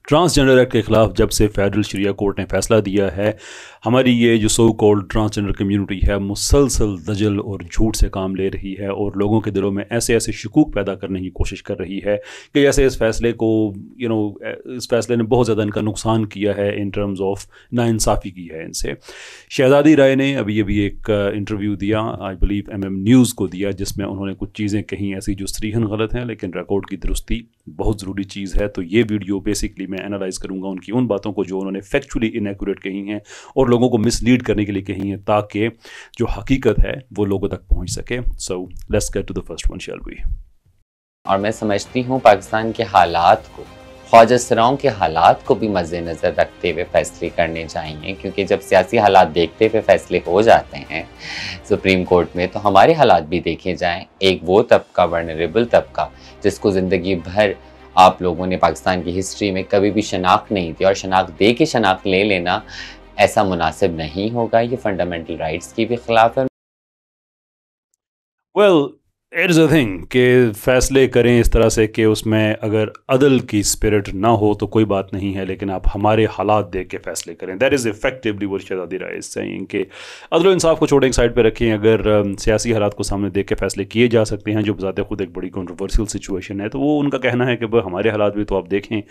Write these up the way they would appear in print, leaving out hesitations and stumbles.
Transgender act के ख़िलाफ़ जब से फेडरल शरिया कोर्ट ने फैसला दिया है, हमारी ये जो सो कॉल्ड ट्रांसजेंडर कम्युनिटी है मुसलसल दजल और झूठ से काम ले रही है और लोगों के दिलों में ऐसे ऐसे शकूक पैदा करने की कोशिश कर रही है कि जैसे इस फैसले को इस फैसले ने बहुत ज़्यादा इनका नुकसान किया है, इन टर्म्स ऑफ नाइंसाफ़ी की है इनसे। शहज़ादी राय ने अभी एक इंटरव्यू दिया, आई बिलीव MM न्यूज़ को दिया, जिसमें उन्होंने कुछ चीज़ें कहीं ऐसी जो सरीहन गलत हैं, लेकिन रिकॉर्ड की दुरुस्ती बहुत ज़रूरी चीज़ है। तो ये वीडियो बेसिकली मैं एनालाइज़ करूँगा उनकी उन बातों को जो उन्होंने फैक्चुअली इनएक्यूरेट कही हैं और लोगों को मिसलीड करने के लिए कही हैं, ताकि जो हकीकत है वो लोगों तक पहुँच सके। So let's get to the first one, shall we. और मैं समझती हूँ पाकिस्तान के हालात को, ख्वाजा सराओं के हालात को भी मद्देनज़र रखते हुए फैसले करने चाहिए, क्योंकि जब सियासी हालात देखते हुए फैसले हो जाते हैं सुप्रीम कोर्ट में, तो हमारे हालात भी देखे जाएं। एक वो तबका, वर्नरेबल तबका, जिसको ज़िंदगी भर आप लोगों ने पाकिस्तान की हिस्ट्री में कभी भी शनाख्त नहीं दी, और शनाख्त दे के शनाख्त ले लेना ऐसा मुनासिब नहीं होगा। ये फंडामेंटल राइट्स की भी खिलाफ है। Well, it is a thing कि फ़ैसले करें इस तरह से कि उसमें अगर अदल की स्पिरिट ना हो तो कोई बात नहीं है, लेकिन आप हमारे हालात देख के फ़ैसले करें। दैट इज़ इफेक्टिवली वो शहज़ादी राय इज़ सेइंग कि अदल इंसाफ को छोड़े एक साइड पे रखें। अगर सियासी हालात को सामने देख के फ़ैसले किए जा सकते हैं, जो बज़ाते खुद एक बड़ी कंट्रोवर्शियल सिचुएशन है, तो वो उनका कहना है कि भाई हमारे हालात भी तो आप देखें,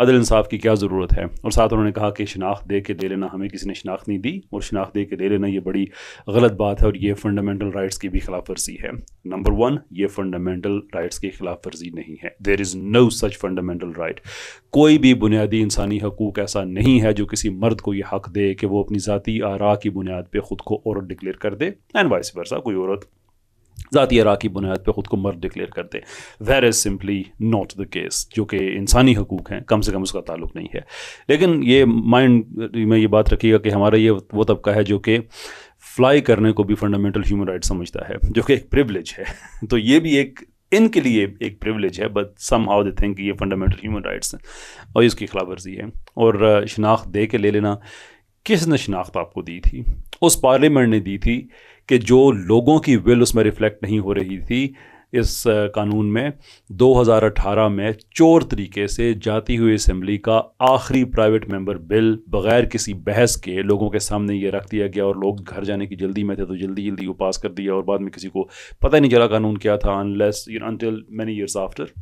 अदल इंसाफ की क्या ज़रूरत है। और साथ उन्होंने कहा कि शनाख्त दे के ले लेना, हमें किसी ने शनाख्त नहीं दी और शनाख्त दे के ले लेना ये बड़ी गलत बात है और ये फंडामेंटल राइट्स की भी खिलाफ वर्जी है। नंबर 1, ये फंडामेंटल राइट्स की खिलाफ वर्जी नहीं है। There is no such fundamental right. कोई भी बुनियादी इंसानी हकूक़ ऐसा नहीं है जो किसी मर्द को यह हक दे कि वो अपनी ज़ाती आरा की बुनियाद पे ख़ुद को औरत डिक्लेयर कर दे, एंड वाइस वर्सा, कोई औरत ज़ाती आरा की बुनियाद पे ख़ुद को मर्द डिक्लेयर कर दे। That is simply not the case. जो कि इंसानी हकूक़ हैं, कम से कम उसका ताल्लुक़ नहीं है। लेकिन ये माइंड में ये बात रखिएगा कि हमारा ये वो तबका है जो कि फ्लाई करने को भी फंडामेंटल ह्यूमन राइट समझता है, जो कि एक प्रिविलेज है। तो ये भी एक इनके लिए एक प्रिविलेज है, but somehow they think ये फंडामेंटल ह्यूमन राइट्स हैं और इसकी खिलाफ वर्जी है। और शनाख्त दे के ले लेना, किसने शनाख्त आपको दी थी? उस पार्लियामेंट ने दी थी कि जो लोगों की विल उसमें रिफ्लेक्ट नहीं हो रही थी इस कानून में। 2018 में चोर तरीके से जाती हुई असम्बली का आखिरी प्राइवेट मेंबर बिल बग़ैर किसी बहस के लोगों के सामने ये रख दिया गया और लोग घर जाने की जल्दी में थे तो जल्दी जल्दी वो पास कर दिया और बाद में किसी को पता ही नहीं चला कानून क्या था, unless until many years after.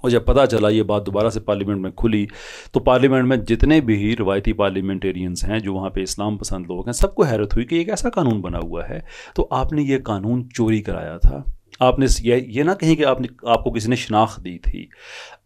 और जब पता चला ये बात दोबारा से पार्लियामेंट में खुली, तो पार्लियामेंट में जितने भी रवायती पार्लियामेंटेरियंस हैं जो वहाँ पे इस्लाम पसंद लोग हैं, सबको हैरत हुई कि एक ऐसा कानून बना हुआ है, तो आपने ये कानून चोरी कराया था। आपने ये ना कहीं कि आपको किसी ने शनाख्त दी थी।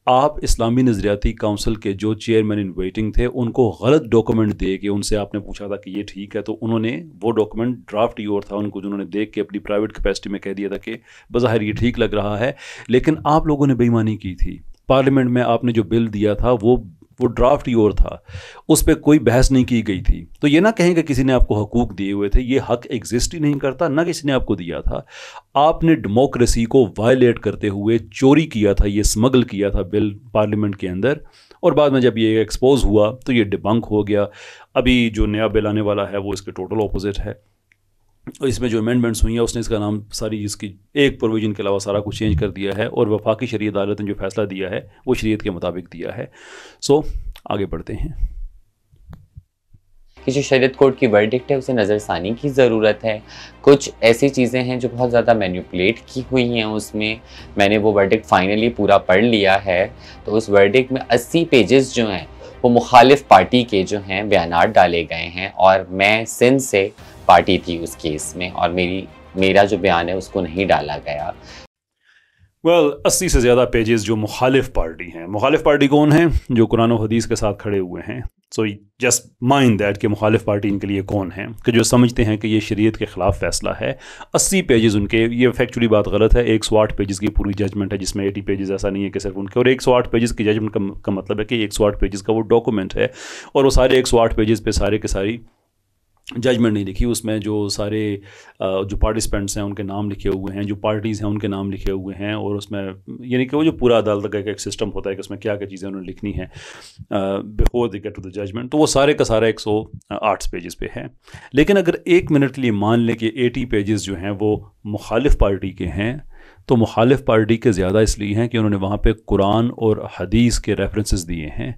आप इस्लामी नज़रियाती काउंसिल के जो चेयरमैन इन वेटिंग थे उनको गलत डॉक्यूमेंट दे के उनसे आपने पूछा था कि ये ठीक है, तो उन्होंने वो डॉक्यूमेंट ड्राफ्ट ही और था, उनको जिन्होंने देख के अपनी प्राइवेट कैपेसिटी में कह दिया था कि बज़ाहिर ये ठीक लग रहा है, लेकिन आप लोगों ने बेईमानी की थी। पार्लियामेंट में आपने जो बिल दिया था वो ड्राफ्ट ही और था, उस पर कोई बहस नहीं की गई थी। तो ये ना कहें कि किसी ने आपको हकूक़ दिए हुए थे, ये हक एग्जिस्ट ही नहीं करता, ना किसी ने आपको दिया था। आपने डेमोक्रेसी को वायलेट करते हुए चोरी किया था, ये स्मगल किया था बिल पार्लियामेंट के अंदर, और बाद में जब ये एक्सपोज हुआ तो ये डिबंक हो गया। अभी जो नया बिल आने वाला है वो इसके टोटल ऑपोजिट है। इसमें जो अमेंडमेंट्स हुई हैं उसने इसका नाम, सारी इसकी एक प्रोविजन के अलावा सारा कुछ चेंज कर दिया है और वफाकी शरीयत अदालत ने जो फैसला दिया है वो शरीयत के मुताबिक दिया है। सो आगे बढ़ते हैं कि जो शरीयत कोर्ट की वर्डिक्ट है उसे नज़रसानी की ज़रूरत है। कुछ ऐसी चीज़ें हैं जो बहुत ज़्यादा मैनिपुलेट की हुई हैं उसमें। मैंने वो वर्डिक्ट फाइनली पूरा पढ़ लिया है, तो उस वर्डिक्ट में 80 पेजेस जो हैं वो मुखालिफ पार्टी के जो हैं बयानात डाले गए हैं, और मैं सिंध से पार्टी थी उस केस में और मेरा जो बयान है उसको नहीं डाला गया। वेल 80 से ज़्यादा पेजेस जो मुखालिफ पार्टी हैं। मुखालिफ पार्टी कौन है? जो कुरान और हदीस के साथ खड़े हुए हैं। सो जस्ट माइंड दैट कि मुखालिफ पार्टी इनके लिए कौन है, कि जो समझते हैं कि ये शरीयत के ख़िलाफ़ फ़ैसला है। 80 पेजेस उनके, ये फैक्चुअली बात गलत है। 108 पेजेस की पूरी जजमेंट है, जिसमें 80 पेजेस ऐसा नहीं है कि सिर्फ उनके। और 108 पेजेस की जजमेंट का मतलब है कि 108 पेजेस का वो डॉक्यूमेंट है और वो सारे 108 पेजेस पे सारे के सारी जजमेंट नहीं लिखी। उसमें जो सारे जो पार्टिसिपेंट्स हैं उनके नाम लिखे हुए हैं, जो पार्टीज़ हैं उनके नाम लिखे हुए हैं, और उसमें यानी कि वो जो पूरा अदालत का एक सिस्टम होता है कि उसमें क्या क्या चीज़ें उन्होंने लिखनी है before they get to the judgment, तो वो सारे का सारा 108 पेजेस पे है। लेकिन अगर एक मिनट के लिए मान लें कि 80 पेजेस जो हैं वो मुखालिफ पार्टी के हैं, तो मुखालिफ पार्टी के ज़्यादा इसलिए हैं कि उन्होंने वहाँ पे कुरान और हदीस के रेफरेंसेस दिए हैं।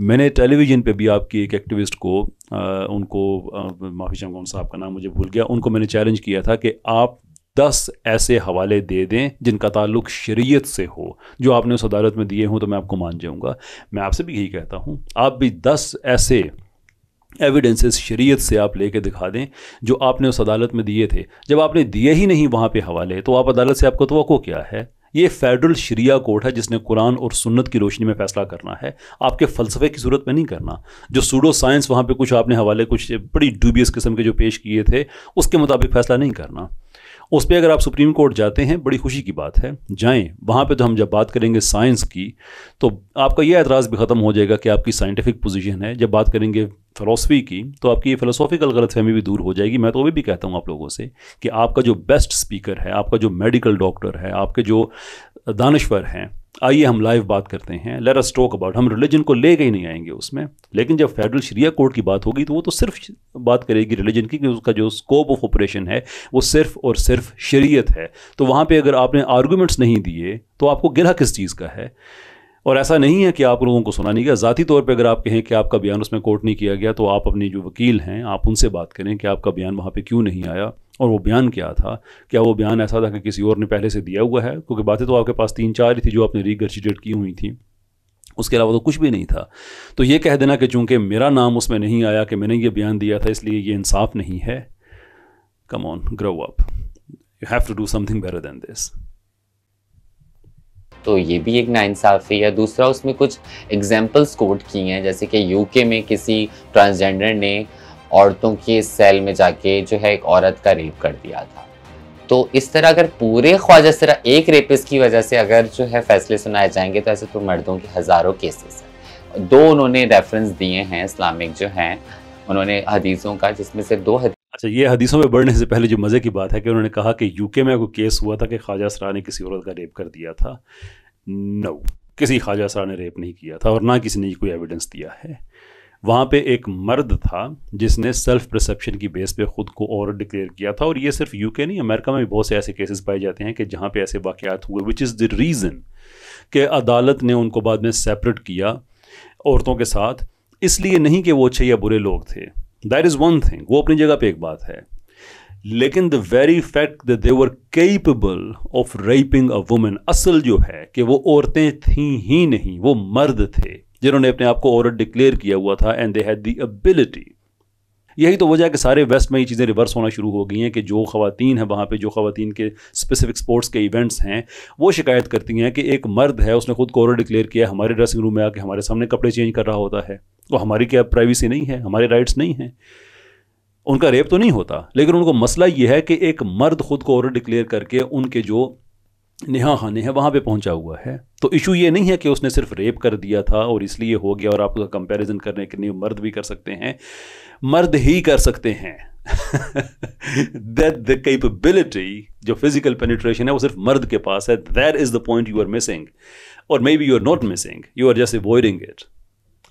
मैंने टेलीविज़न पे भी आपकी एक एक्टिविस्ट को माफ़ी चाहूँगा, उन साहब का नाम मुझे भूल गया, उनको मैंने चैलेंज किया था कि आप 10 ऐसे हवाले दे दें जिनका ताल्लुक़ शरीयत से हो, जो आपने उस अदालत में दिए हों तो मैं आपको मान जाऊँगा। मैं आपसे भी यही कहता हूँ, आप भी 10 ऐसे एविडेंसेस शरीयत से आप लेके दिखा दें जो आपने उस अदालत में दिए थे। जब आपने दिए ही नहीं वहाँ पे हवाले, तो आप अदालत से आपको तवक्को क्या है? ये फेडरल शरिया कोर्ट है जिसने कुरान और सुन्नत की रोशनी में फ़ैसला करना है, आपके फ़लसफ़े की सूरत में नहीं करना। जो सूडो साइंस वहाँ पे कुछ आपने हवाले कुछ बड़ी डूबियस किस्म के जो पेश किए थे, उसके मुताबिक फ़ैसला नहीं करना। उस पर अगर आप सुप्रीम कोर्ट जाते हैं, बड़ी खुशी की बात है, जाएं। वहाँ पे तो हम जब बात करेंगे साइंस की, तो आपका यह एतराज़ भी ख़त्म हो जाएगा कि आपकी साइंटिफिक पोजीशन है। जब बात करेंगे फ़िलासफ़ी की, तो आपकी फ़िलासॉफिकल गलतफहमी भी दूर हो जाएगी। मैं तो वो भी कहता हूँ आप लोगों से कि आपका जो बेस्ट स्पीकर है, आपका जो मेडिकल डॉक्टर है, आपके जो दानश्वर हैं, आइए हम लाइव बात करते हैं, लेट अस टॉक अबाउट। हम रिलीजन को ले ही नहीं आएंगे उसमें, लेकिन जब फेडरल शरिया कोर्ट की बात होगी तो वो तो सिर्फ बात करेगी रिलीजन की, कि उसका जो स्कोप ऑफ ऑपरेशन है वो सिर्फ और सिर्फ शरीयत है। तो वहाँ पे अगर आपने आर्गूमेंट्स नहीं दिए तो आपको गिला किस चीज़ का है? और ऐसा नहीं है कि आप लोगों को सुना नहीं गया। ज़ाती तौर पे अगर आप कहें कि आपका बयान उसमें कोर्ट नहीं किया गया, तो आप अपनी जो वकील हैं आप उनसे बात करें कि आपका बयान वहाँ पे क्यों नहीं आया, और वो बयान क्या था। क्या वो बयान ऐसा था कि किसी और ने पहले से दिया हुआ है? क्योंकि बातें तो आपके पास 3-4 ही थी जो आपने रीगर्जिटेट की हुई थी, उसके अलावा तो कुछ भी नहीं था। तो ये कह देना कि चूँकि मेरा नाम उसमें नहीं आया, कि मैंने ये बयान दिया था, इसलिए ये इंसाफ नहीं है। Come on, grow up, you have to do something better than this. तो ये भी एक नाइंसाफ़ी है। दूसरा, उसमें कुछ एग्जाम्पल्स कोट किए हैं, जैसे कि यूके में किसी ट्रांसजेंडर ने औरतों के सेल में जाके जो है एक औरत का रेप कर दिया था। तो इस तरह अगर पूरे ख्वाजा सरा एक रेपिस्ट की वजह से अगर जो है फैसले सुनाए जाएंगे, तो ऐसे तो मर्दों के हज़ारों केसेस हैं। 2 उन्होंने रेफरेंस दिए हैं इस्लामिक जो हैं, उन्होंने हदीसों का, जिसमें से 2 हदीस। अच्छा, ये हदीसों में बढ़ने से पहले जो मज़े की बात है कि उन्होंने कहा कि यूके में कोई केस हुआ था कि ख्वाजा सरा ने किसी औरत का रेप कर दिया था। नो, किसी ख्वाजा सरा ने रेप नहीं किया था, और ना किसी ने कोई एविडेंस दिया है। वहाँ पे एक मर्द था जिसने सेल्फ परसेप्शन की बेस पे ख़ुद को औरत डिक्लेयर किया था। और ये सिर्फ यूके नहीं, अमेरिका में भी बहुत से ऐसे केसेस पाए जाते हैं कि जहाँ पे ऐसे वाक़यात हुए, विच इज़ द रीज़न कि अदालत ने उनको बाद में सेपरेट किया औरतों के साथ। इसलिए नहीं कि वो अच्छे या बुरे लोग थे, दैट इज़ वन थिंग, वो अपनी जगह पे एक बात है, लेकिन the very fact that they were capable of rapping a woman, असल जो है कि वो औरतें थीं ही नहीं, वो मर्द थे जिन्होंने अपने आप को औरत डिक्लेयर किया हुआ था, and they had the ability. यही तो वजह है कि सारे वेस्ट में ये चीज़ें रिवर्स होना शुरू हो गई हैं कि जो ख़वातीन हैं वहाँ पे, जो ख़वातीन के स्पेसिफिक स्पोर्ट्स के इवेंट्स हैं, वो शिकायत करती हैं कि एक मर्द है, उसने खुद को औरत डिक्लेयर किया, हमारे ड्रेसिंग रूम में आके हमारे सामने कपड़े चेंज कर रहा होता है। तो हमारी क्या प्राइवेसी नहीं है? हमारे राइट्स नहीं हैं? उनका रेप तो नहीं होता, लेकिन उनको मसला ये है कि एक मर्द खुद को औरत डिक्लेयर करके उनके जो नेहा खाने हैं वहाँ पे पहुँचा हुआ है। तो इशू ये नहीं है कि उसने सिर्फ रेप कर दिया था और इसलिए हो गया, और आप उसका कंपैरिजन करने के लिए मर्द भी कर सकते हैं, मर्द ही कर सकते हैं। दैट द कैपेबिलिटी, जो फिजिकल पेनिट्रेशन है, वो सिर्फ मर्द के पास है। That is the point you are missing, और maybe you are not missing, you are just avoiding it.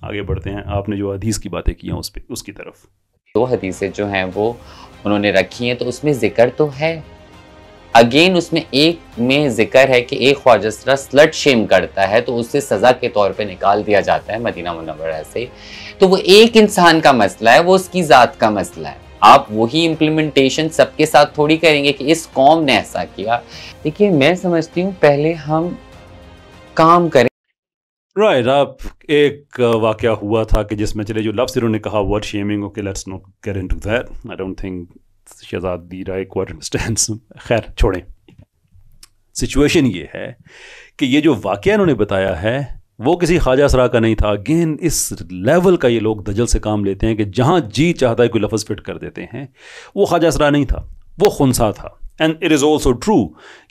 आगे बढ़ते हैं, आपने जो हदीस की बातें की हैं उस पर, उसकी तरफ। 2 हदीसें जो हैं वो उन्होंने रखी हैं, तो उसमें जिक्र तो है, अगेन उसमें एक में जिक्र है कि एक ख्वाजा सरा स्लट शेम करता है तो उससे सज़ा के तौर पे निकाल दिया जाता है मदीना मुनव्वरा से। तो वो एक इंसान का मसला है, वो उसकी ज़ात का मसला है। आप वही इम्प्लीमेंटेशन सबके साथ थोड़ी करेंगे कि इस कौम ने ऐसा किया। देखिए, मैं समझती हूँ पहले हम काम करें। राइट, आप एक वाक़या हुआ था कि जिसमें, चले जो लफ्ज़ इन्होंने कहा word shaming, okay let's not get into that, I don't think Shahzadi Rai quite understands. खैर छोड़ें, सिचुएशन ये है कि ये जो वाक़या इन्होंने बताया है वो किसी ख्वाजा सरा का नहीं था। अगेन इस लेवल का ये लोग दजल से काम लेते हैं कि जहाँ जी चाहता है कोई लफ्ज़ फिट कर देते हैं। वो ख्वाजा सरा नहीं था, वो खुनसा था। And it is also true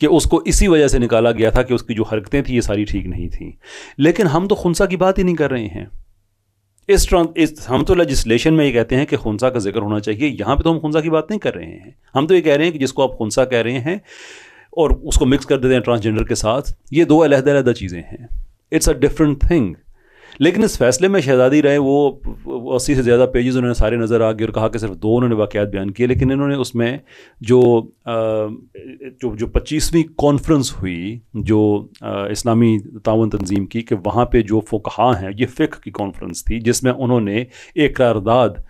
कि उसको इसी वजह से निकाला गया था कि उसकी जो हरकतें थी ये सारी ठीक नहीं थी। लेकिन हम तो खुनसा की बात ही नहीं कर रहे हैं। हम तो लेजिस्लेशन में ये कहते हैं कि खुनसा का जिक्र होना चाहिए, यहाँ पे तो हम खुनसा की बात नहीं कर रहे हैं। हम तो ये कह रहे हैं कि जिसको आप खुनसा कह रहे हैं और उसको मिक्स कर देते हैं ट्रांसजेंडर के साथ, ये 2 अलग-अलग चीज़ें हैं। It's a different thing. लेकिन इस फैसले में शहजादी रहे वो 80 से ज़्यादा पेजेस उन्होंने सारे नज़र आ गए और कहा कि सिर्फ 2 उन्होंने वाक़यात बयान किए, लेकिन इन्होंने उसमें जो 25वीं कॉन्फ्रेंस हुई जो इस्लामी ताउन तंजीम की, कि वहाँ पे जो फ़ुक़हा हैं, ये फ़िक़्ह की कॉन्फ्रेंस थी जिसमें उन्होंने एक करारदाद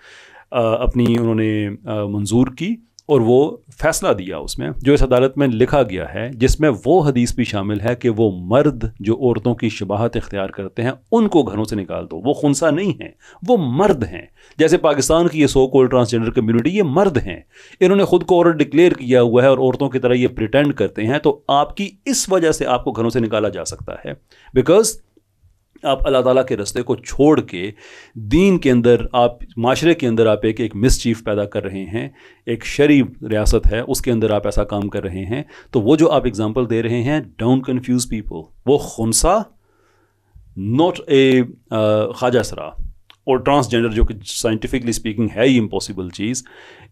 अपनी उन्होंने मंजूर की और वो फ़ैसला दिया उसमें, जो इस अदालत में लिखा गया है, जिसमें वो हदीस भी शामिल है कि वो मर्द जो औरतों की शबाहत इख्तियार करते हैं उनको घरों से निकाल दो। वो खुनसा नहीं हैं, वो मर्द हैं। जैसे पाकिस्तान की ये सो कॉल्ड ट्रांसजेंडर कम्युनिटी, ये मर्द हैं, इन्होंने खुद को औरत डिक्लेयर किया हुआ है और औरतों की तरह ये प्रिटेंड करते हैं, तो आपकी इस वजह से आपको घरों से निकाला जा सकता है, बिकॉज आप अल्लाह ताला के रास्ते को छोड़ के दीन के अंदर, आप माशरे के अंदर आप एक मिसचीफ पैदा कर रहे हैं। एक शरी रियासत है, उसके अंदर आप ऐसा काम कर रहे हैं। तो वो जो आप एग्जांपल दे रहे हैं, डोंट कंफ्यूज पीपल, वो खुनसा नॉट ए ख्वाजा सरा और ट्रांसजेंडर जो कि साइंटिफिकली स्पीकिंग है ही इम्पॉसिबल चीज़।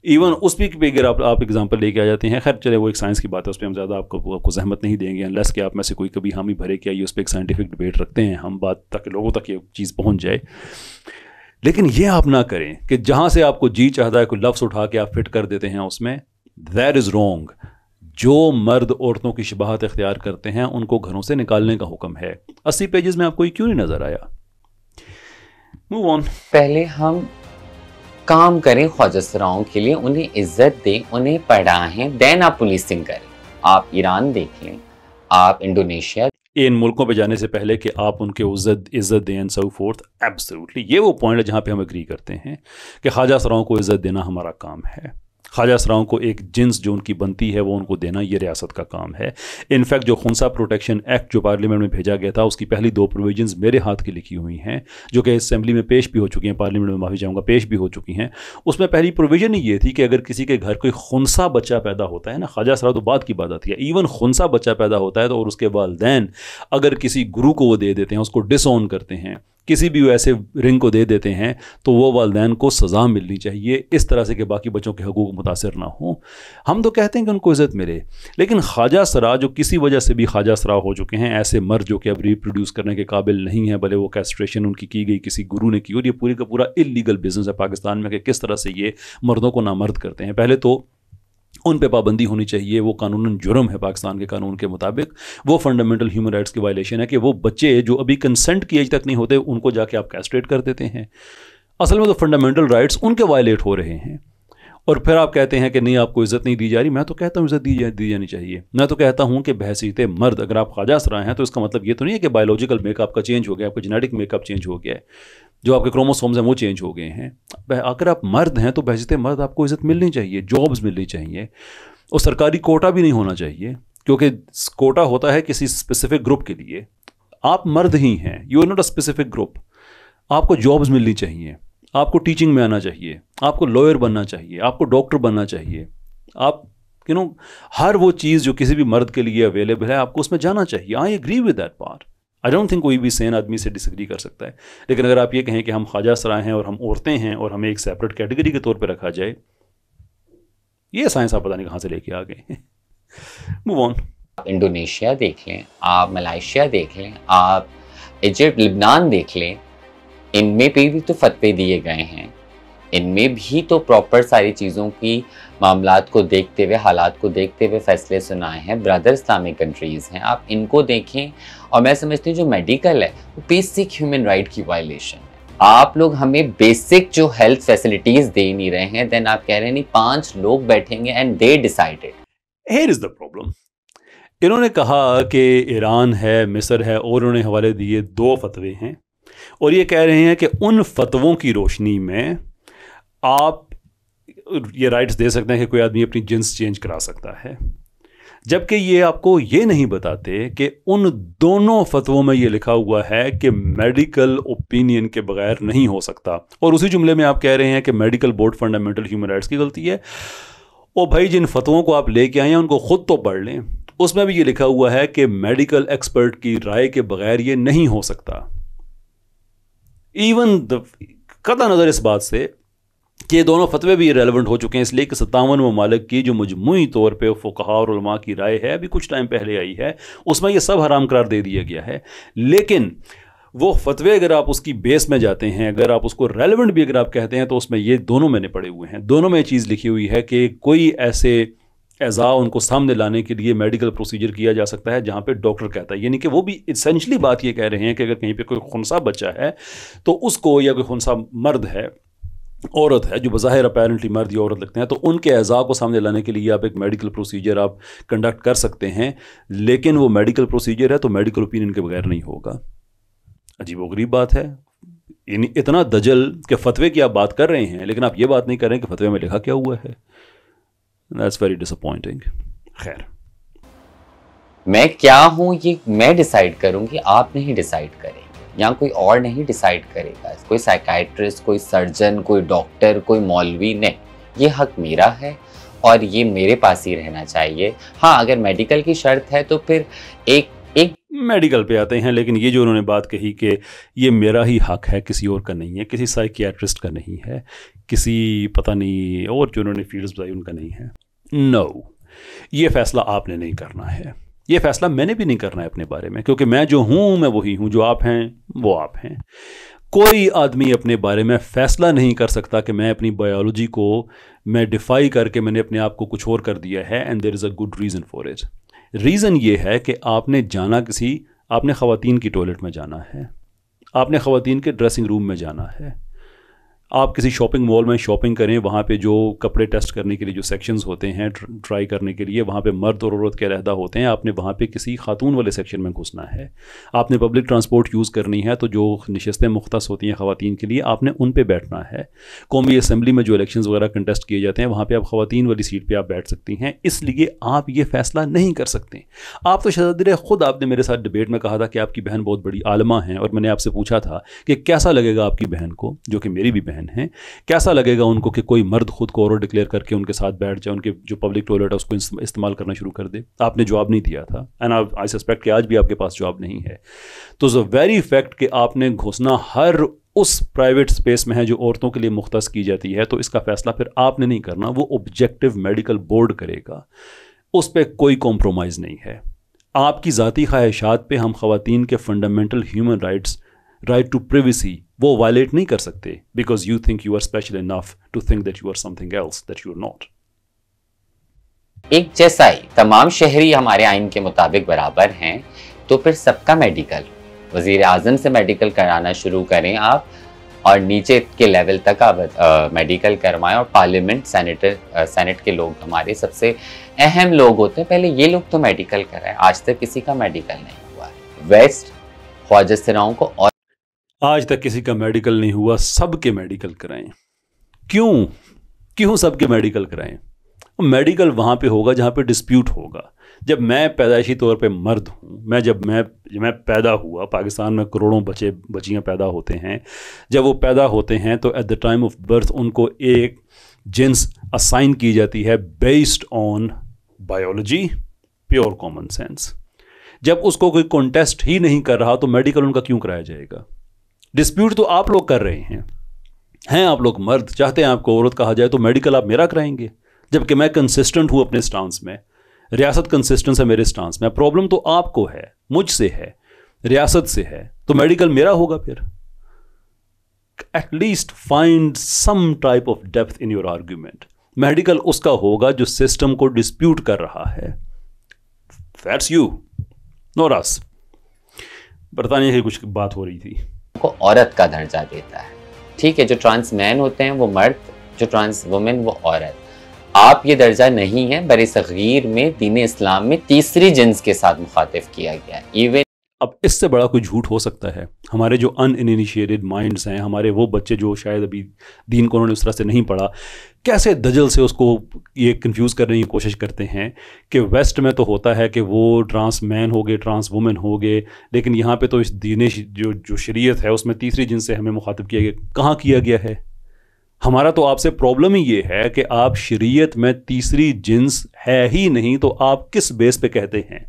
इवन उस पे अगर आप एग्जांपल लेके आ जाते हैं, खैर चले वो एक साइंस की बात है, उस पर हम ज़्यादा आपको जहमत नहीं देंगे अनलेस कि आप में से कोई कभी हामी भरे के आइए उस पर एक साइंटिफिक डिबेट रखते हैं हम, बात ताकि लोगों तक ये चीज़ पहुँच जाए। लेकिन ये आप ना करें कि जहाँ से आपको जी चाहता है कोई लफ्ज़ उठा के आप फिट कर देते हैं उसमें, दैट इज़ रॉन्ग। जो मर्द औरतों की शबाहत इख्तियार करते हैं उनको घरों से निकालने का हुक्म है। 80 पेजेस में आपको ये क्यों नहीं नज़र आया? Move on. पहले हम काम करें ख्वाजा सराओं के लिए, उन्हें इज्जत दें, उन्हें पढ़ाएं, देन आप पुलिसिंग करें। आप ईरान देख लें, आप इंडोनेशिया, इन मुल्कों पे जाने से पहले कि आप उनके इज्जत दें एंड सो फोर्थ, एब्सोल्युटली ये वो पॉइंट है जहाँ पे हम एग्री करते हैं कि ख्वाजा सराओं को इज्जत देना हमारा काम है। ख्वाजा सराओं को एक जिन्स जो उनकी बनती है वो उनको देना ये रियासत का काम है। इनफैक्ट जो खुनसा प्रोटेक्शन एक्ट जो पार्लियामेंट में भेजा गया था, उसकी पहली 2 प्रोविजंस मेरे हाथ की लिखी हुई हैं, जो कि असेंबली में पेश भी हो चुकी हैं, पार्लियामेंट में माफ़ी चाहूँगा पेश भी हो चुकी हैं। उसमें पहली प्रोविजन ही ये थी कि अगर किसी के घर कोई खुनसा बच्चा पैदा होता है ना, ख्वाजा सरा तो बात की बात आती है, इवन खुनसा बच्चा पैदा होता है तो और उसके वालिदैन अगर किसी गुरु को वो दे देते हैं, उसको डिसऑन करते हैं, किसी भी ऐसे रिंग को दे देते हैं, तो वो वालिदैन को सज़ा मिलनी चाहिए, इस तरह से कि बाकी बच्चों के हकूक़ मुतासर ना हो। हम तो कहते हैं कि उनको इज़्ज़त मिले, लेकिन ख्वाजा सरा जो किसी वजह से भी ख्वाजा सरा हो चुके हैं, ऐसे मर्द जो कि अब रिप्रोड्यूस करने के काबिल नहीं है, भले वो कैस्ट्रेशन उनकी की गई किसी गुरु ने की, और ये पूरी का पूरा इलीगल बिजनेस है पाकिस्तान में कि किस तरह से ये मर्दों को नामर्द करते हैं। पहले तो उन पे पाबंदी होनी चाहिए, वो कानूनन जुर्म है पाकिस्तान के कानून के मुताबिक, वो फंडामेंटल ह्यूमन राइट्स की वायलेशन है कि वो बच्चे जो अभी कंसेंट की एज तक नहीं होते उनको जाके आप कैस्ट्रेट कर देते हैं। असल में तो फंडामेंटल राइट्स उनके वायलेट हो रहे हैं, और फिर आप कहते हैं कि नहीं आपको इज़्ज़त नहीं दी जा रही। मैं तो कहता हूँ इज़्ज़त दी जानी चाहिए। मैं तो कहता हूँ कि बहसीत मर्द अगर आप ख्वाजा सरा हैं तो इसका मतलब ये तो नहीं है कि बायोलॉजिकल मेकअप का चेंज हो गया, आपका जेनेटिक मेकअप चेंज हो गया है, जो आपके क्रोमोसोम्स हैं वो चेंज हो गए हैं। अगर आप मर्द हैं तो बहसीत मर्द आपको इज़्ज़त मिलनी चाहिए, जॉब्स मिलनी चाहिए, और सरकारी कोटा भी नहीं होना चाहिए, क्योंकि कोटा होता है किसी स्पेसिफिक ग्रुप के लिए। आप मर्द ही हैं, you are not a specific group. आपको जॉब्स मिलनी चाहिए, आपको टीचिंग में आना चाहिए, आपको लॉयर बनना चाहिए, आपको डॉक्टर बनना चाहिए, आप हर वो चीज़ जो किसी भी मर्द के लिए अवेलेबल है आपको उसमें जाना चाहिए। I agree with that part. I don't think कोई भी सेन आदमी से डिसएग्री कर सकता है। लेकिन अगर आप ये कहें कि हम ख्वाजा सरा हैं और हम औरतें हैं और हमें एक सेपरेट कैटेगरी के तौर पर रखा जाए, ये साइंस आप पता नहीं कहाँ से लेके आ गए। Move on. इंडोनेशिया देख लें, आप मलेशिया देख लें, आप इजिप्ट लिबनान देख लें, इनमें भी तो फतवे दिए गए हैं, इनमें भी तो प्रॉपर सारी चीज़ों की मामलात को देखते हुए, हालात को देखते हुए फैसले सुनाए हैं। ब्रदर इस्लामिक कंट्रीज़ हैं, आप इनको देखें। और मैं समझती हूँ जो मेडिकल है वो बेसिक ह्यूमन राइट की वायलेशन है। आप लोग हमें बेसिक जो हेल्थ फैसिलिटीज़ दे नहीं रहे हैं, देन आप कह रहे हैं नहीं 5 लोग बैठेंगे and they decided. Here is the problem. इन्होंने कहा कि ईरान है, मिस्र है, और उन्होंने हवाले दिए 2 फतवे हैं, और ये कह रहे हैं कि उन फतवों की रोशनी में आप ये राइट्स दे सकते हैं कि कोई आदमी अपनी जिन्स चेंज करा सकता है, जबकि ये आपको ये नहीं बताते कि उन दोनों फतवों में ये लिखा हुआ है कि मेडिकल ओपिनियन के बगैर नहीं हो सकता। और उसी जुमले में आप कह रहे हैं कि medical board fundamental human rights की गलती है। ओ भाई, जिन फतवों को आप लेके आए हैं उनको खुद तो पढ़ लें, उसमें भी ये लिखा हुआ है कि मेडिकल एक्सपर्ट की राय के बगैर ये नहीं हो सकता। इवन कतई नज़र इस बात से कि ये दोनों फतवे भी रेलेवेंट हो चुके हैं, इसलिए कि 57 ममालिक की जो मजमूई तौर पे फ़ुक़हा और उलमा की राय है, अभी कुछ टाइम पहले आई है, उसमें ये सब हराम करार दे दिया गया है। लेकिन वो फतवे अगर आप उसकी बेस में जाते हैं, अगर आप उसको रेलेवेंट भी अगर आप कहते हैं, तो उसमें ये दोनों मैंने पढ़े हुए हैं, दोनों में चीज़ लिखी हुई है कि कोई ऐसे एज़ा उनको सामने लाने के लिए मेडिकल प्रोसीजर किया जा सकता है जहाँ पे डॉक्टर कहता है, यानी कि वो भी इसेंशली बात ये कह रहे हैं कि अगर कहीं पे कोई खुनसा बच्चा है तो उसको, या कोई खुनसा मर्द है, औरत है, जो बज़ाहिर अपेरेंटली मर्द या औरत लगते हैं, तो उनके एज़ा को सामने लाने के लिए आप एक मेडिकल प्रोसीजर आप कंडक्ट कर सकते हैं, लेकिन वो मेडिकल प्रोसीजर है तो मेडिकल ओपिनियन के बगैर नहीं होगा। अजीब व गरीब बात है, इतना दजल के फतवे की आप बात कर रहे हैं, लेकिन आप ये बात नहीं कर रहे हैं कि फतवे में लिखा क्या हुआ है। That's very disappointing. खैर, मैं क्या हूँ ये मैं डिसाइड करूँगी, आप नहीं डिसाइड करेंगे, या कोई और नहीं डिसाइड करेगा, कोई साइकाइट्रिस्ट, कोई सर्जन, कोई डॉक्टर, कोई मौलवी नहीं। ये हक मेरा है और ये मेरे पास ही रहना चाहिए। हाँ, अगर मेडिकल की शर्त है तो फिर एक मेडिकल पे आते हैं, लेकिन ये जो उन्होंने बात कही कि ये मेरा ही हक है, किसी और का नहीं है, किसी साइकियाट्रिस्ट का नहीं है, किसी पता नहीं और जो उन्होंने फील्ड्स बताई उनका नहीं है। नो, ये फैसला आपने नहीं करना है, ये फैसला मैंने भी नहीं करना है अपने बारे में, क्योंकि मैं जो हूँ मैं वही हूँ, जो आप हैं वो आप हैं। कोई आदमी अपने बारे में फैसला नहीं कर सकता कि मैं अपनी बायोलॉजी को मैं डिफाई करके मैंने अपने आप को कुछ और कर दिया है, and there is a good reason for it. Reason ये है कि आपने आपने ख़वातीन की टॉयलेट में जाना है, आपने ख़वातीन के ड्रेसिंग रूम में जाना है, आप किसी शॉपिंग मॉल में शॉपिंग करें, वहाँ पे जो कपड़े टेस्ट करने के लिए जो सेक्शंस होते हैं ट्राई करने के लिए, वहाँ पे मर्द और औरत के अलहदा होते हैं, आपने वहाँ पे किसी खातून वाले सेक्शन में घुसना है। आपने पब्लिक ट्रांसपोर्ट यूज़ करनी है तो जो नशस्तें मुख्तस होती हैं ख़वातीन के लिए, आपने उन पे बैठना है। कौमी असम्बली में जो इलेक्शंस वगैरह कंटेस्ट किए जाते हैं, वहाँ पर आप ख़वातीन वाली सीट पर आप बैठ सकती हैं, इसलिए आप ये फ़ैसला नहीं कर सकते। आप तो शहज़ादी ख़ुद आपने मेरे साथ डिबेट में कहा था कि आपकी बहन बहुत बड़ी आलमा है, और मैंने आपसे पूछा था कि कैसा लगेगा आपकी बहन को, जो कि मेरी भी बहन हैं, कैसा लगेगा उनको कि कोई मर्द खुद को औरत डिक्लेयर करके उनके साथ बैठ जाए, उनके जो पब्लिक टॉयलेट है उसको इस्तेमाल करना शुरू कर दे। आपने जवाब नहीं दिया था, एंड आई सस्पेक्ट कि आज भी आपके पास जवाब नहीं है। तो द वेरी फैक्ट कि आपने घुसना हर उस प्राइवेट स्पेस में है जो औरतों के लिए मुख्तस की जाती है, तो इसका फैसला फिर आपने नहीं करना, वो ऑब्जेक्टिव मेडिकल बोर्ड करेगा, उस पर कोई कॉम्प्रोमाइज़ नहीं है। आपकी ज़ाती ख्वाहिशात पे हम ख़वातीन के fundamental human rights, right to privacy, वो वायलेट नहीं कर सकते, because you think you are special enough to think that you are something else that you are not. एक जैसा ही तमाम शहरी हमारे आइन के मुताबिक बराबर हैं, तो फिर सबका मेडिकल, वज़ीर आज़म से मेडिकल कराना शुरू करें आप, और नीचे के लेवल तक आप मेडिकल करवाएं, और पार्लियामेंट, सेनेट के लोग हमारे सबसे अहम लोग होते हैं, पहले ये लोग तो मेडिकल कराएं। आज तक किसी का मेडिकल नहीं हुआ है। वेस्ट ख्वाजा सिराओं को और आज तक किसी का मेडिकल नहीं हुआ, सबके मेडिकल कराएं। क्यों सबके मेडिकल कराएं? मेडिकल वहाँ पे होगा जहाँ पे डिस्प्यूट होगा। जब मैं पैदाइशी तौर पे मर्द हूँ, जब मैं पैदा हुआ, पाकिस्तान में करोड़ों बच्चियाँ पैदा होते हैं, जब वो पैदा होते हैं तो at the time of birth उनको एक जिन्स असाइन की जाती है based on biology, pure common sense. जब उसको कोई कॉन्टेस्ट ही नहीं कर रहा तो मेडिकल उनका क्यों कराया जाएगा? डिस्प्यूट तो आप लोग कर रहे हैं आप लोग मर्द चाहते हैं आपको औरत कहा जाए, तो मेडिकल आप मेरा कराएंगे, जबकि मैं कंसिस्टेंट हूं अपने स्टांस में, रियासत कंसिस्टेंस है मेरे स्टांस में। प्रॉब्लम तो आपको है, मुझसे है, रियासत से है, तो मेडिकल मेरा होगा। फिर at least find some type of depth in your argument. Medical उसका होगा जो सिस्टम को डिस्प्यूट कर रहा है। That's you, not us. बरतानिया की कुछ बात हो रही थी, को औरत का दर्जा देता है। ठीक है, जो ट्रांस मैन होते हैं वो मर्द, जो ट्रांस वुमेन वो औरत। आप ये दर्जा नहीं है, बरे-सग़ीर में दीन इस्लाम में तीसरी जिन्स के साथ मुखातिब किया गया है। इवन अब इससे बड़ा कोई झूठ हो सकता है? हमारे जो अनइनिशिएटेड माइंड्स हैं, हमारे वो बच्चे जो शायद अभी दीन को उन्होंने उस तरह से नहीं पढ़ा, कैसे दजल से उसको ये कंफ्यूज करने की कोशिश करते हैं कि वेस्ट में तो होता है कि वो ट्रांस मैन हो गए, ट्रांस वुमेन हो गए, लेकिन यहाँ पे तो इस दीन जो शरीयत है उसमें तीसरी जिन्स से हमें मुखातिब किया गया। कहाँ किया गया है? हमारा तो आपसे प्रॉब्लम ही ये है कि आप शरीयत में तीसरी जिन्स है ही नहीं, तो आप किस बेस पे कहते हैं?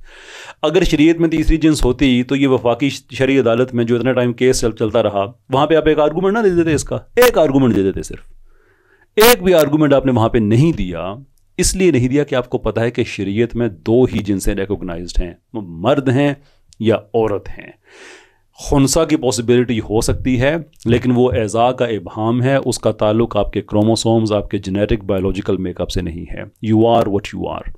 अगर शरीयत में तीसरी जिन्स होती तो ये वफाकी शरई अदालत में जो इतना टाइम केस चलता रहा, वहाँ पे आप एक आर्गूमेंट ना दे देते, इसका एक आर्गूमेंट दे देते। सिर्फ एक भी आर्गूमेंट आपने वहाँ पे नहीं दिया। इसलिए नहीं दिया कि आपको पता है कि शरीयत में दो ही जिन्सें रिकॉग्नाइज्ड हैं, मर्द हैं या औरत हैं। खुनसा की पॉसिबिलिटी हो सकती है, लेकिन वो एज़ा का इबहाम है, उसका ताल्लुक आपके क्रोमोसोम्स, आपके जेनेटिक बायोलॉजिकल मेकअप से नहीं है। You are what you are.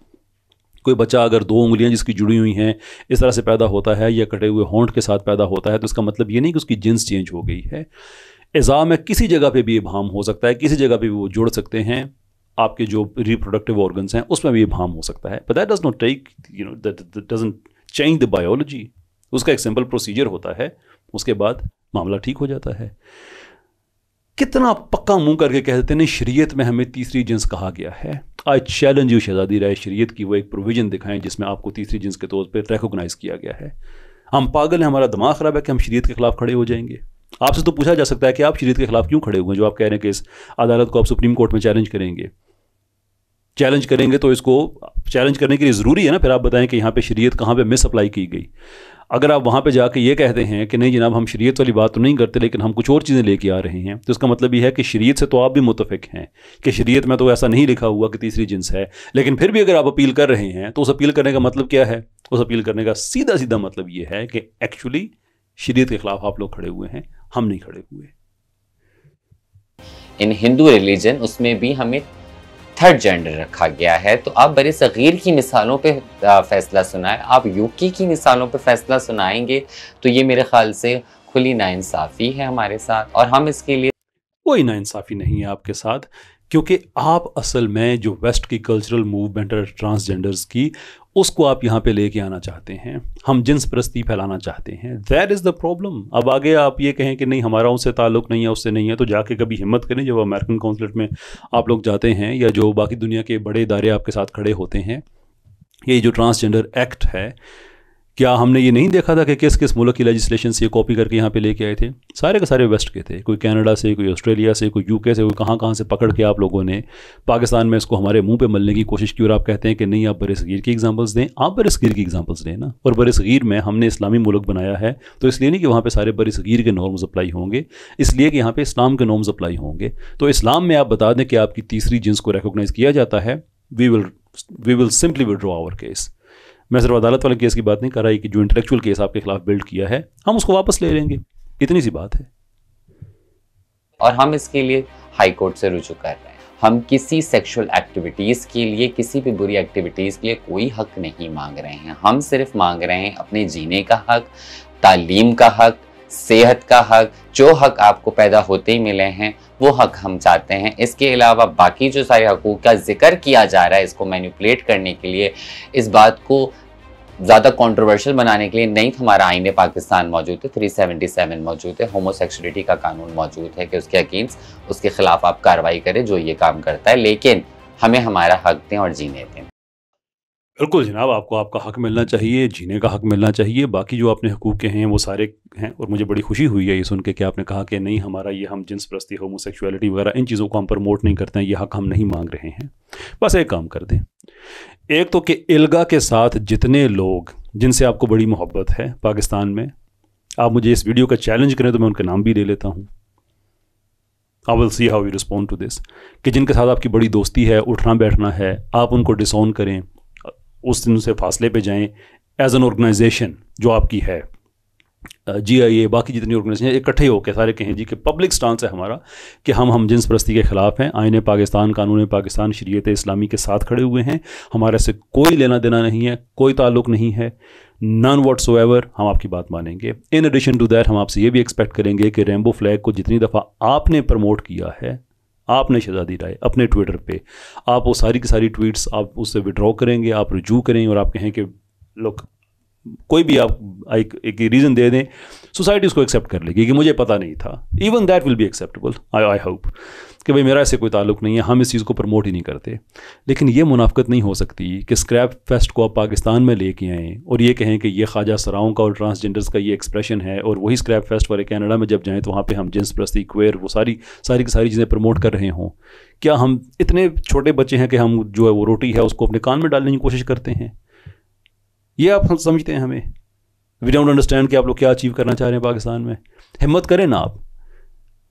कोई बच्चा अगर 2 उंगलियां जिसकी जुड़ी हुई हैं इस तरह से पैदा होता है या कटे हुए होंठ के साथ पैदा होता है, तो इसका मतलब ये नहीं कि उसकी जिन्स चेंज हो गई है। एज़ा में किसी जगह पे भी इबहाम हो सकता है, किसी जगह पे भी वो जुड़ सकते हैं, आपके जो रिप्रोडक्टिव ऑर्गन्स हैं उसमें भी इबहाम हो सकता है। But that does not take, that doesn't change the biology. उसका एक सिंपल प्रोसीजर होता है, उसके बाद मामला ठीक हो जाता है। कितना पक्का मुंह करके कह देते नहीं, शरीयत में हमें तीसरी जिन्स कहा गया है। आई चैलेंज यू शहजादी राय, शरीयत की वो एक प्रोविजन दिखाएं जिसमें आपको तीसरी जिन्स के तौर पर रिकॉग्नाइज किया गया है। हम पागल हैं, हमारा दिमाग खराब है कि हम शरीयत के खिलाफ खड़े हो जाएंगे। आपसे तो पूछा जा सकता है कि आप शरीयत के खिलाफ क्यों खड़े हुए हैं, जो आप कह रहे हैं कि इस अदालत को आप सुप्रीम कोर्ट में चैलेंज करेंगे। चैलेंज करेंगे तो इसको चैलेंज करने के लिए ज़रूरी है ना, फिर आप बताएं कि यहाँ पे शरीयत कहाँ पे मिस अप्लाई की गई। अगर आप वहाँ पे जाके ये कहते हैं कि नहीं जनाब हम शरीयत वाली बात तो नहीं करते लेकिन हम कुछ और चीज़ें लेके आ रहे हैं, तो इसका मतलब ये है कि शरीयत से तो आप भी मुतफिक हैं कि शरीयत में तो ऐसा नहीं लिखा हुआ कि तीसरी जिन्स है। लेकिन फिर भी अगर आप अपील कर रहे हैं तो उस अपील करने का मतलब क्या है? उस अपील करने का सीधा सीधा मतलब ये है कि एक्चुअली शरीयत के खिलाफ आप लोग खड़े हुए हैं, हम नहीं खड़े हुए। इन हिंदू रिलीजन उसमें भी हमें थर्ड जेंडर रखा गया है। तो आप बड़े सगीर की मिसालों पे फैसला सुनाएं, आप यूके की मिसालों पे फैसला सुनाएंगे तो ये मेरे ख्याल से खुली नाइंसाफ़ी है हमारे साथ, और हम इसके लिए कोई नाइंसाफ़ी नहीं है आपके साथ, क्योंकि आप असल में जो वेस्ट की कल्चरल मूवमेंट है ट्रांसजेंडर्स की, उसको आप यहाँ पे लेके आना चाहते हैं। हम जिन्स परस्ती फैलाना चाहते हैं। That is the problem. अब आगे आप ये कहें कि नहीं हमारा उनसे ताल्लुक़ नहीं है, उससे नहीं है, तो जाके कभी हिम्मत करें जब अमेरिकन कौंसलेट में आप लोग जाते हैं या जो बाकी दुनिया के बड़े इदारे आपके साथ खड़े होते हैं, ये जो ट्रांसजेंडर एक्ट है, क्या हमने ये नहीं देखा था कि किस किस मुल्क की लेजिस्लेशन से ये कॉपी करके यहाँ पे लेके आए थे? सारे के सारे वेस्ट के थे, कोई कनाडा से, कोई ऑस्ट्रेलिया से, कोई यूके से, कोई कहाँ से पकड़ के आप लोगों ने पाकिस्तान में इसको हमारे मुंह पे मलने की कोशिश की। और आप कहते हैं कि नहीं आप बरसगीर की एग्जांपल्स दें। आप बरसगीर की एग्जांपल्स दें ना। और बरसगीर में हमने इस्लामी मुल्क बनाया है तो इसलिए नहीं कि वहाँ पर सारे बरसगीर के नॉर्म्स अप्लाई होंगे, इसलिए कि यहाँ पर इस्लाम के नॉर्म्स अप्लाई होंगे। तो इस्लाम में आप बता दें कि आपकी तीसरी जिन्स को रिकॉग्नाइज़ किया जाता है, we will simply withdraw our case. मैं सिर्फ अदालत वाले केस की बात नहीं कर रहा, कि जो इंटेलेक्चुअल केस आपके खिलाफ बिल्ड किया है हम उसको वापस ले लेंगे, इतनी सी बात है। और हम इसके लिए हाई कोर्ट से रुजू कर रहे हैं। हम किसी सेक्सुअल एक्टिविटीज़ के लिए, किसी भी बुरी एक्टिविटीज़ के लिए कोई हक नहीं मांग रहे हैं। हम सिर्फ मांग रहे हैं अपने जीने का हक, तालीम का हक, सेहत का हक। जो हक आपको पैदा होते ही मिले हैं वो हक हम चाहते हैं। इसके अलावा बाकी जो सारे हकूक़ का जिक्र किया जा रहा है इसको मैनिपुलेट करने के लिए, इस बात को ज़्यादा कंट्रोवर्शियल बनाने के लिए, नहीं हमारा आईन पाकिस्तान मौजूद है, 377 मौजूद है, होमोसेक्सुअलिटी का कानून मौजूद है कि उसके अगेंस्ट, उसके खिलाफ आप कार्रवाई करें जो ये काम करता है, लेकिन हमें हमारा हक दें और जीने दें। बिल्कुल जनाब, आपको आपका हक मिलना चाहिए, जीने का हक मिलना चाहिए। बाकी जो आपने हकूक़ के हैं वो सारे हैं, और मुझे बड़ी खुशी हुई है ये सुन के कि आपने कहा कि नहीं हमारा ये, हम जिन्स परस्ती, होमोसेक्सुअलिटी वगैरह इन चीज़ों को हम प्रमोट नहीं करते हैं, ये हक हम नहीं मांग रहे हैं। बस एक काम कर दें, एक तो कि इल्गा के साथ जितने लोग जिनसे आपको बड़ी मोहब्बत है पाकिस्तान में, आप मुझे इस वीडियो का चैलेंज करें तो मैं उनके नाम भी ले लेता हूँ। I will see how you respond to this, कि जिनके साथ आपकी बड़ी दोस्ती है, उठना बैठना है, आप उनको डिसऑन करें, उस दिन से फासले पे जाएं। एज एन ऑर्गेनाइजेशन जो आपकी है, GIA, बाकी जितनी ऑर्गेनाइजेशन इकट्ठे होकर सारे कहें जी कि पब्लिक स्टांस है हमारा कि हम जिन्स परस्ती के ख़िलाफ़ हैं, आईन पाकिस्तान, कानून पाकिस्तान, शरीयत इस्लामी के साथ खड़े हुए हैं, हमारे से कोई लेना देना नहीं है, कोई ताल्लुक़ नहीं है, नन व्हाट्सोएवर। हम आपकी बात मानेंगे। इन एडिशन टू दैट हम आपसे ये भी एक्सपेक्ट करेंगे कि रेनबो फ्लैग को जितनी दफ़ा आपने प्रमोट किया है, आपने शहजादी राय अपने ट्विटर पे, आप वो सारी की सारी ट्वीट्स आप उससे विड्रॉ करेंगे, आप रुजू करें और आप कहें कि लोग कोई भी आप एक रीज़न दे दें, सोसाइटी उसको एक्सेप्ट कर लेगी कि मुझे पता नहीं था। Even that will be acceptable. I hope कि भाई मेरा इससे कोई ताल्लुक़ नहीं है, हम इस चीज़ को प्रमोट ही नहीं करते। लेकिन ये मुनाफ़कत नहीं हो सकती कि स्क्रैप फेस्ट को आप पाकिस्तान में लेके आएँ और ये कहें कि ये ख्वाजा सराओं का और ट्रांसजेंडर्स का ये एक्सप्रेशन है, और वही स्क्रैप फेस्ट वाले कनाडा में जब जाएँ तो वहाँ पे हम जिन्स परस्ती, क्वेयर, वो सारी की सारी चीज़ें प्रमोट कर रहे हों। क्या हम इतने छोटे बच्चे हैं कि हम जो है वो रोटी है उसको अपने कान में डालने की कोशिश करते हैं? ये आप समझते हैं हमें? वी डोंट अंडरस्टैंड कि आप लोग क्या अचीव करना चाह रहे हैं पाकिस्तान में। हिम्मत करें ना, आप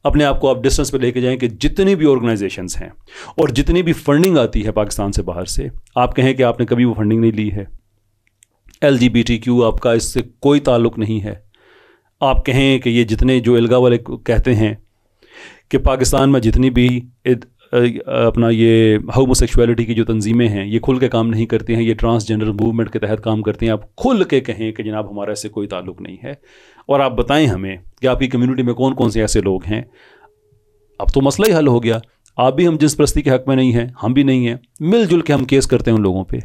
अपने आप को आप डिस्टेंस पे लेके जाएं कि जितनी भी ऑर्गेनाइजेशंस हैं और जितनी भी फंडिंग आती है पाकिस्तान से बाहर से, आप कहें कि आपने कभी वो फंडिंग नहीं ली है। LGBTQ आपका इससे कोई ताल्लुक़ नहीं है। आप कहें कि ये जितने जो इल्गा वाले कहते हैं कि पाकिस्तान में जितनी भी अपना ये होमोसेक्सुअलिटी की जो तंजीमें हैं ये खुल के काम नहीं करती हैं, ये ट्रांसजेंडर मूवमेंट के तहत काम करती हैं, आप खुल के कहें कि जनाब हमारा इससे कोई ताल्लुक़ नहीं है, और आप बताएं हमें कि आपकी कम्युनिटी में कौन कौन से ऐसे लोग हैं, अब तो मसला ही हल हो गया। आप भी हम जिस परस्ती के हक़ में नहीं हैं, हम भी नहीं हैं, मिलजुल के हम केस करते हैं उन लोगों पे।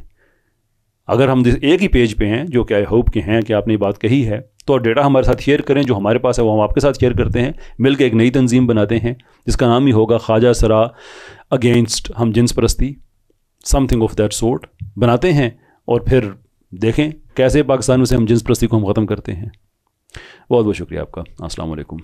अगर हम एक ही पेज पे हैं, जो कि आई होप के हैं कि आपने ये बात कही है, तो डेटा हमारे साथ शेयर करें, जो हमारे पास है वो हम आपके साथ शेयर करते हैं, मिल के एक नई तंजीम बनाते हैं जिसका नाम ही होगा ख्वाजा सरा अगेंस्ट हम जिन्स परस्ती, समथिंग ऑफ दैट सोर्ट बनाते हैं, और फिर देखें कैसे पाकिस्तान में से हम जिन्स परस्ती को हम ख़त्म करते हैं। बहुत बहुत शुक्रिया आपका। अस्सलाम वालेकुम।